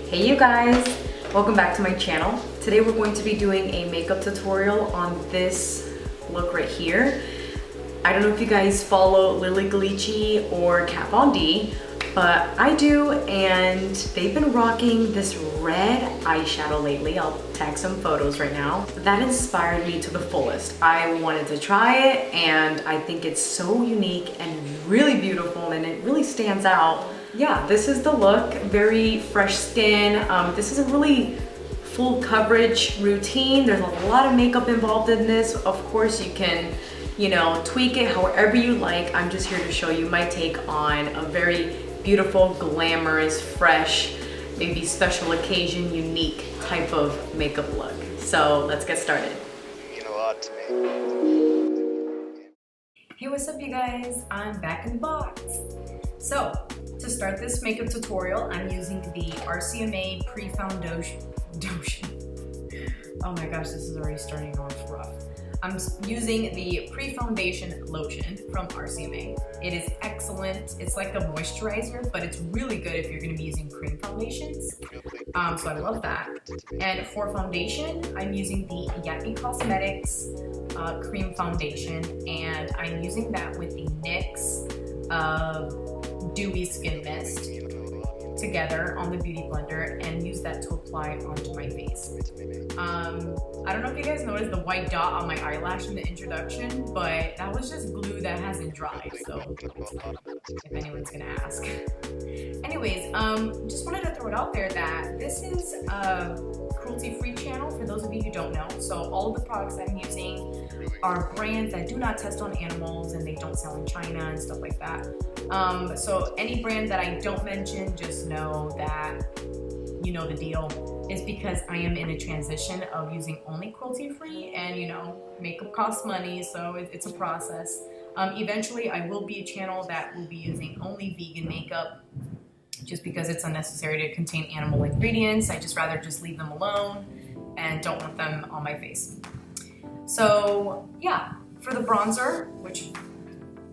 Hey you guys, welcome back to my channel. Today we're going to be doing a makeup tutorial on this look right here. I don't know if you guys follow Lily Glici or Kat Von D, but I do, and they've been rocking this red eyeshadow lately. I'll tag some photos right now. That inspired me to the fullest. I wanted to try it, and I think it's so unique and really beautiful, and it really stands out. Yeah, this is the look, very fresh skin. This is a really full coverage routine. There's a lot of makeup involved in this. Of course, you can, tweak it however you like. I'm just here to show you my take on a very beautiful, glamorous, fresh, maybe special occasion, unique type of makeup look. So let's get started. You mean a lot to me. Hey, what's up you guys? I'm back in the box. So, to start this makeup tutorial, I'm using the RCMA Pre-Foundation. Oh my gosh, this is already starting off rough. I'm using the Pre-Foundation Lotion from RCMA. It is excellent. It's like a moisturizer, but it's really good if you're going to be using cream foundations. So I love that. And for foundation, I'm using the Yapi Cosmetics Cream Foundation, and I'm using that with the NYX Dewy Skin Mist together on the Beauty Blender, and use that to apply onto my face. I don't know if you guys noticed the white dot on my eyelash in the introduction, but that was just glue that hasn't dried, so if anyone's gonna ask. Anyways, just wanted to throw it out there that this is a cruelty-free channel for those of you who don't know. So all of the products I'm using are brands that do not test on animals, and they don't sell in China and stuff like that. So any brand that I don't mention, just know that you know the deal. Is because I am in a transition of using only cruelty-free, and makeup costs money, so it's a process. Eventually I will be a channel that will be using only vegan makeup, just because it's unnecessary to contain animal ingredients. I just rather just leave them alone and don't want them on my face. So yeah, for the bronzer, which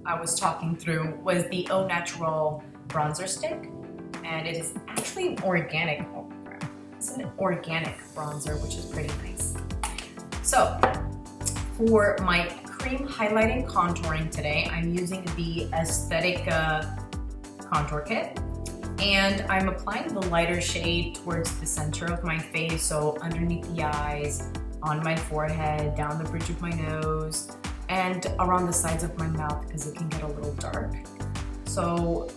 I was talking through, was the Au Natural bronzer stick, and it is actually organic. It's an organic bronzer, which is pretty nice. So for my cream highlighting contouring today, I'm using the Aesthetic contour kit, and I'm applying the lighter shade towards the center of my face, so underneath the eyes, on my forehead, down the bridge of my nose, and around the sides of my mouth because it can get a little dark. So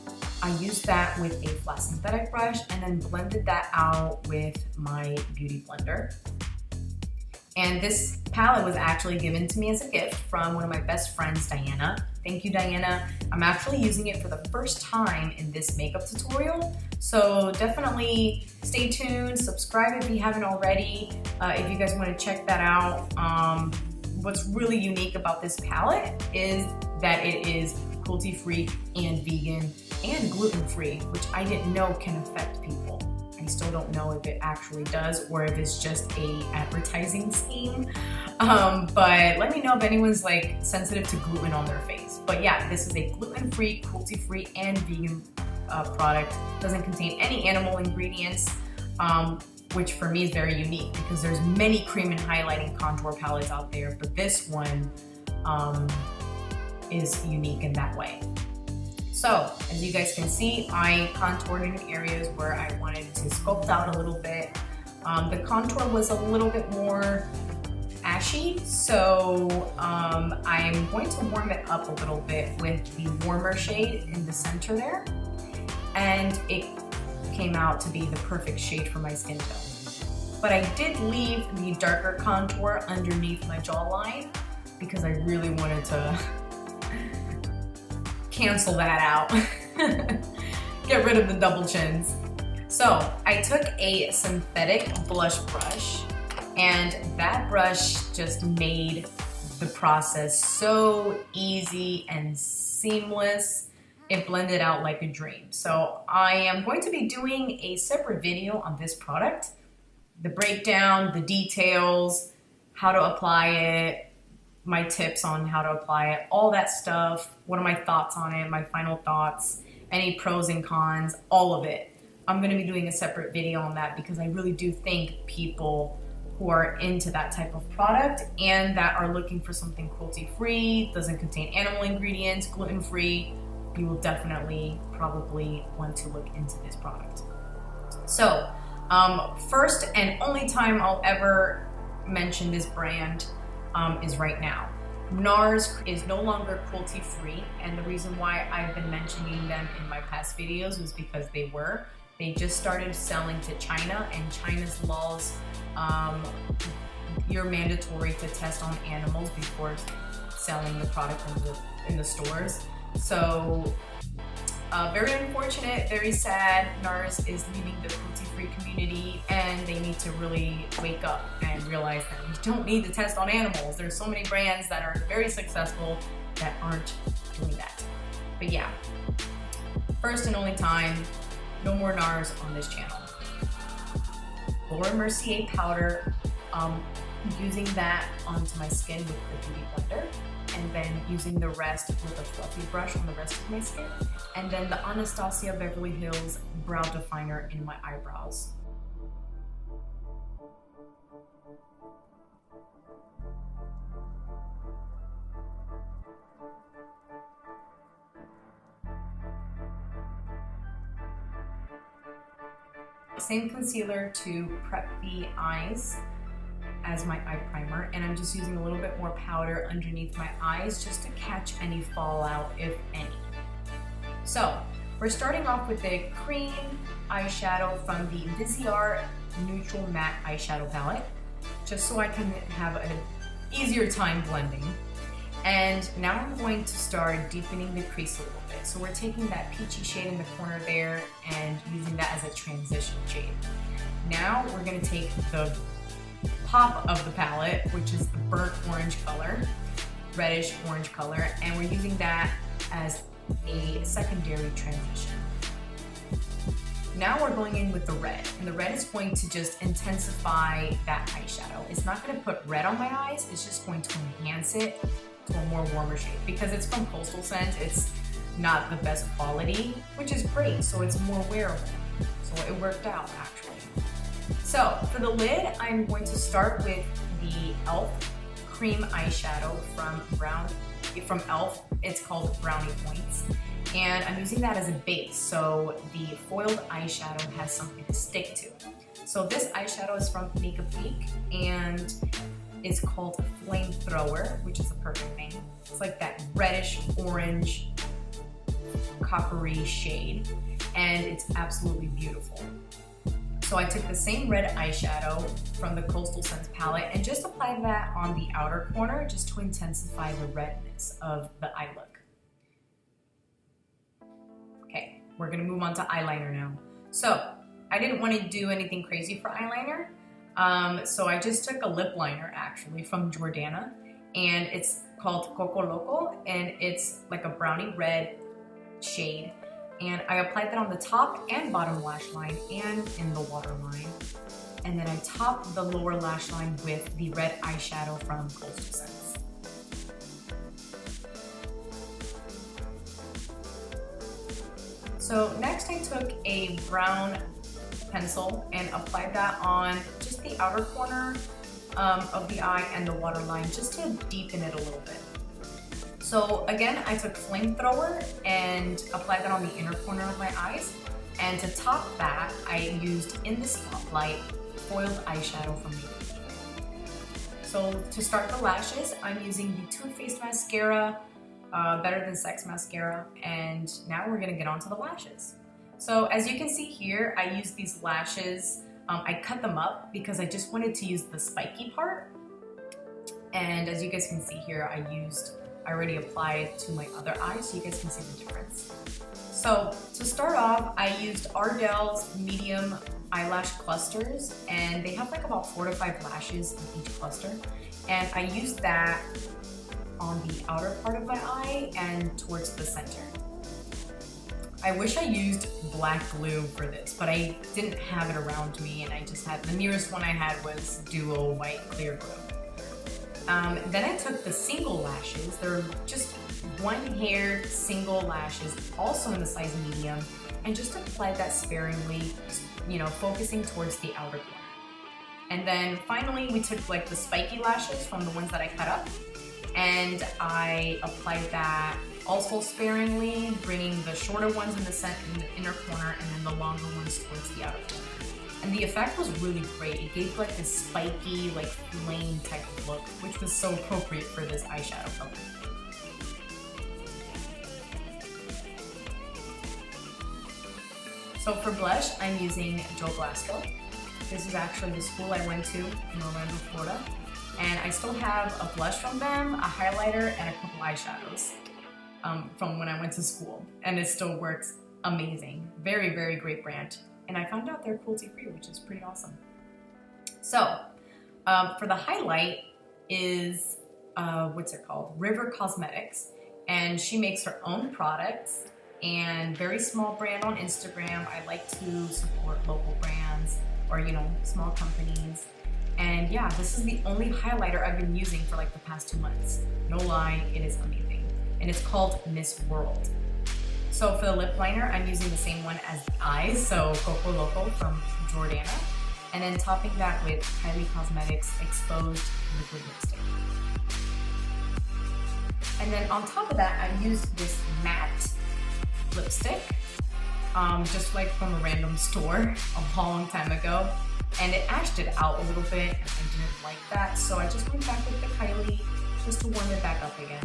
I used that with a flat synthetic brush and then blended that out with my Beauty Blender. And this palette was actually given to me as a gift from one of my best friends, Diana. Thank you, Diana. I'm actually using it for the first time in this makeup tutorial. So definitely stay tuned, subscribe if you haven't already, if you guys want to check that out. What's really unique about this palette is that it is cruelty-free and vegan and gluten-free, which I didn't know can affect people. I still don't know if it actually does or if it's just a advertising scheme. But let me know if anyone's like sensitive to gluten on their face. But yeah, this is a gluten-free, cruelty-free, and vegan product. Doesn't contain any animal ingredients, which for me is very unique because there's many cream and highlighting contour palettes out there, but this one is unique in that way. So as you guys can see, I contoured in areas where I wanted to sculpt out a little bit. The contour was a little bit more ashy, so I'm going to warm it up a little bit with the warmer shade in the center there, and it came out to be the perfect shade for my skin tone. But I did leave the darker contour underneath my jawline because I really wanted to cancel that out. Get rid of the double chins. So I took a synthetic blush brush, and that brush just made the process so easy and seamless. It blended out like a dream. So I am going to be doing a separate video on this product, the breakdown, the details, how to apply it, my tips on how to apply it, all that stuff. What are my thoughts on it, my final thoughts, any pros and cons, all of it. I'm gonna be doing a separate video on that because I really do think people who are into that type of product and that are looking for something cruelty-free, doesn't contain animal ingredients, gluten-free, you will definitely probably want to look into this product. So, first and only time I'll ever mention this brand is right now. NARS is no longer cruelty-free, and the reason why I've been mentioning them in my past videos was because they just started selling to China, and China's laws, you're mandatory to test on animals before selling the product in the stores. So very unfortunate, very sad. NARS is leaving the cruelty-free community, and they need to really wake up and realize that we don't need to test on animals. There's so many brands that are very successful that aren't doing that. But yeah, first and only time, no more NARS on this channel. Laura Mercier powder, using that onto my skin with the Beauty Blender, and then using the rest with a fluffy brush on the rest of my skin, and then the Anastasia Beverly Hills brow definer in my eyebrows. Same concealer to prep the eyes as my eye primer, and I'm just using a little bit more powder underneath my eyes just to catch any fallout, if any. So we're starting off with a cream eyeshadow from the Viseart Neutral Matte Eyeshadow Palette, just so I can have an easier time blending. And now I'm going to start deepening the crease a little bit. So we're taking that peachy shade in the corner there and using that as a transition shade. Now we're gonna take the top of the palette, which is the burnt orange color, reddish orange color, and we're using that as a secondary transition. Now we're going in with the red, and the red is going to just intensify that eyeshadow. It's not gonna put red on my eyes, it's just going to enhance it to a more warmer shade. Because it's from Coastal Scent, it's not the best quality, which is great, so it's more wearable. So it worked out, actually. So for the lid, I'm going to start with the e.l.f. cream eyeshadow from e.l.f. It's called Brownie Points. And I'm using that as a base, so the foiled eyeshadow has something to stick to. So this eyeshadow is from Makeup Week, and it's called Flamethrower, which is a perfect name. It's like that reddish orange coppery shade, and it's absolutely beautiful. So I took the same red eyeshadow from the Coastal Scents palette and just applied that on the outer corner just to intensify the redness of the eye look. Okay, we're gonna move on to eyeliner now. So I didn't want to do anything crazy for eyeliner, so I just took a lip liner actually from Jordana, and it's called Coco Loco, and it's like a brownie red shade. And I applied that on the top and bottom lash line and in the waterline. And then I topped the lower lash line with the red eyeshadow from Coastal Scents. So next I took a brown pencil and applied that on just the outer corner of the eye and the waterline just to deepen it a little bit. So again, I took Flamethrower and applied that on the inner corner of my eyes. And to top that, I used In the Spotlight foiled eyeshadow from Makeup Week. So to start the lashes, I'm using the Too Faced mascara, Better Than Sex mascara, and now we're gonna get onto the lashes. So as you can see here, I used these lashes, I cut them up because I just wanted to use the spiky part. And as you guys can see here, I already applied to my other eye, so you guys can see the difference. So to start off, I used Ardell's medium eyelash clusters, and they have like about 4 to 5 lashes in each cluster. And I used that on the outer part of my eye and towards the center. I wish I used black glue for this, but I didn't have it around me, and I just had, the nearest one I had was Duo White Clear Glue. Then I took the single lashes, they're just one hair, single lashes, also in the size medium, and just applied that sparingly, you know, focusing towards the outer corner. And then finally, we took like the spiky lashes from the ones that I cut up, and I applied that also sparingly, bringing the shorter ones in the inner corner and then the longer ones towards the outer corner. And the effect was really great. It gave like this spiky, like flame type of look, which was so appropriate for this eyeshadow color. So for blush, I'm using Joe Blasco. This is actually the school I went to in Orlando, Florida. And I still have a blush from them, a highlighter, and a couple eyeshadows from when I went to school. And it still works amazing. Very, very great brand. And I found out they're cruelty-free, which is pretty awesome. So for the highlight is, what's it called? River Cosmetics. And she makes her own products. And very small brand on Instagram. I like to support local brands or, you know, small companies. And yeah, this is the only highlighter I've been using for like the past 2 months. No lie, it is amazing. And it's called Miss World. So for the lip liner, I'm using the same one as the eyes, so Coco Loco from Jordana. And then topping that with Kylie Cosmetics Exposed Liquid Lipstick. And then on top of that, I used this matte lipstick, just like from a random store a long time ago. And it ashed it out a little bit, and I didn't like that. So I just went back with the Kylie just to warm it back up again.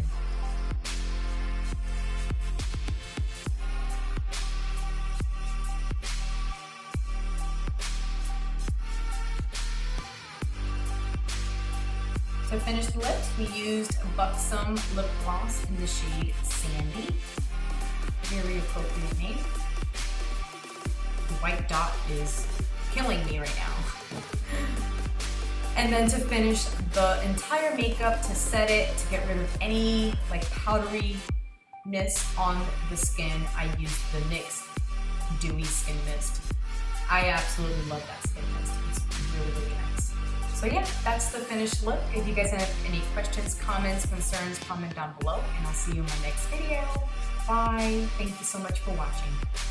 To finish the lips, we used Buxom Lip Gloss in the shade Sandy. Very appropriate name. The white dot is killing me right now. And then to finish the entire makeup, to set it, to get rid of any like powderiness on the skin, I used the NYX Dewy Skin Mist. I absolutely love that skin mist. It's really, really nice. So yeah, that's the finished look. If you guys have any questions, comments, concerns, comment down below, and I'll see you in my next video. Bye. Thank you so much for watching.